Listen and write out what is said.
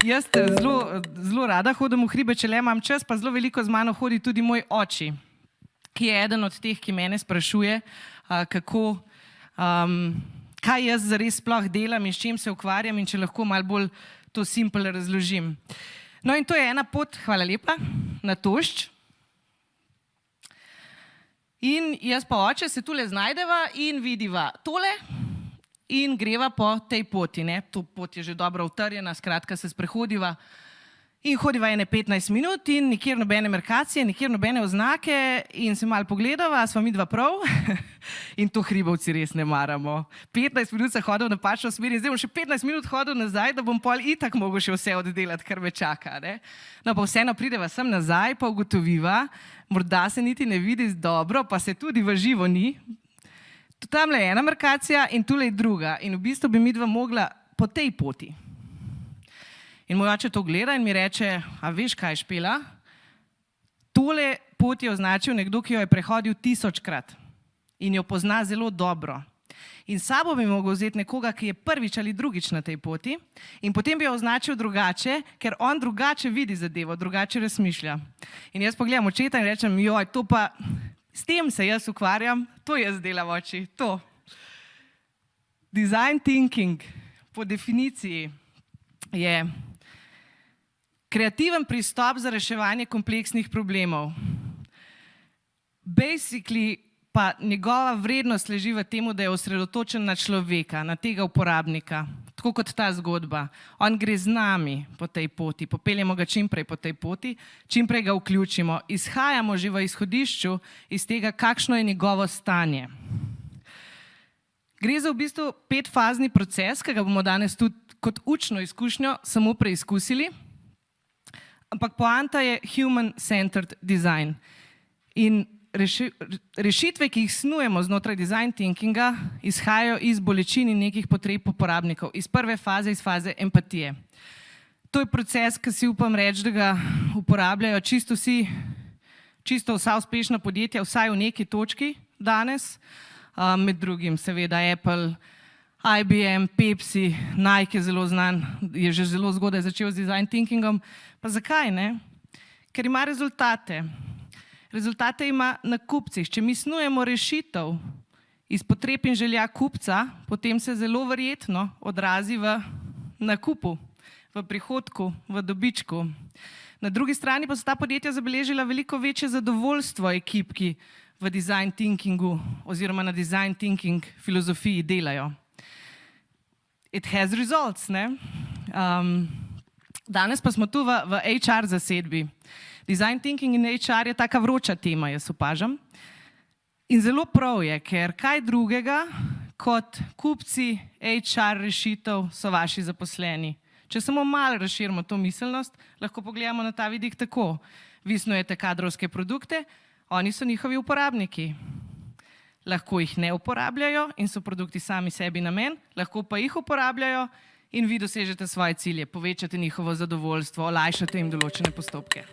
Jaz zelo rada hodim v hribe, če le imam čas, pa zelo veliko z mano hodi tudi moj oči, ki je eden od teh, ki mene sprašuje, kaj jaz zares sploh delam in s čim se ukvarjam in če lahko malo bolj to simpel razložim. No in to je ena pot, hvala lepa, na Tošč. In jaz pa oče se tule znajdeva in vidiva tole in greva po tej poti. To pot je že dobro utrjena, skratka se sprehodiva in hodiva ene 15 minut in nikjer nobene markacije, nikjer nobene oznake in se malo pogledava, sva midva prav in to hribovci res ne maramo. 15 minut se hodil v napačno smer in zdaj bom še 15 minut hodil nazaj, da bom pol itak mogel še vse oddelati, kar me čaka. No pa vseeno prideva sem nazaj, pa ugotoviva, morda se niti ne vidi dobro, pa se tudi v živo ni. Tamle je ena markacija in tule je druga in v bistvu bi midva mogla po tej poti. In moj oče to gleda in mi reče, a veš kaj, Špela, tole pot je označil nekdo, ki jo je prehodil 1000-krat in jo pozna zelo dobro. In sabo bi mogel vzeti nekoga, ki je prvič ali drugič na tej poti in potem bi jo označil drugače, ker on drugače vidi zadevo, drugače razmišlja. In jaz pogledam očeta in rečem, joj, to pa, s tem se jaz ukvarjam, to jaz delam oči, to. Design thinking po definiciji je kreativen pristop za reševanje kompleksnih problemov. Basically pa njegova vrednost leži v tem, da je osredotočen na človeka, na tega uporabnika, tako kot ta zgodba. On gre z nami po tej poti, popeljemo ga čimprej po tej poti, čimprej ga vključimo, izhajamo že v izhodišču iz tega, kakšno je njegovo stanje. Gre za v bistvu 5-fazni proces, ki ga bomo danes tudi kot učno izkušnjo samo preizkusili, ampak poanta je human-centered design. In rešitve, ki jih snujemo znotraj design thinkinga, izhajajo iz bolečin in nekih potreb uporabnikov, iz prve faze, iz faze empatije. To je proces, ki si upam reči, da ga uporabljajo čisto vsa uspešna podjetja, vsaj v neki točki danes, med drugim seveda Apple, IBM, Pepsi, Nike je zelo znan, je že zelo zgodaj začel z design thinkingom. Pa zakaj ne? Ker ima rezultate. Rezultate ima na kupcih. Če mi snujemo rešitev iz potreb in želja kupca, potem se zelo verjetno odrazi v nakupu, v prihodku, v dobičku. Na drugi strani pa so ta podjetja zabeležila veliko večje zadovoljstvo ekip, ki v design thinkingu oziroma na design thinking filozofiji delajo. It has results, ne? Danes pa smo tu v HR zasedbi. Design thinking in HR je taka vroča tema, jaz opažam. In zelo prav je, ker kaj drugega kot kupci HR rešitev so vaši zaposleni. Če samo malo razširimo to miselnost, lahko pogledamo na ta vidik tako. Vi snujete kadrovske produkte, oni so njihovi uporabniki. Lahko jih ne uporabljajo in so produkti sami sebi namen, lahko pa jih uporabljajo in vi dosežete svoje cilje, povečate njihovo zadovoljstvo, olajšate jim določene postopke.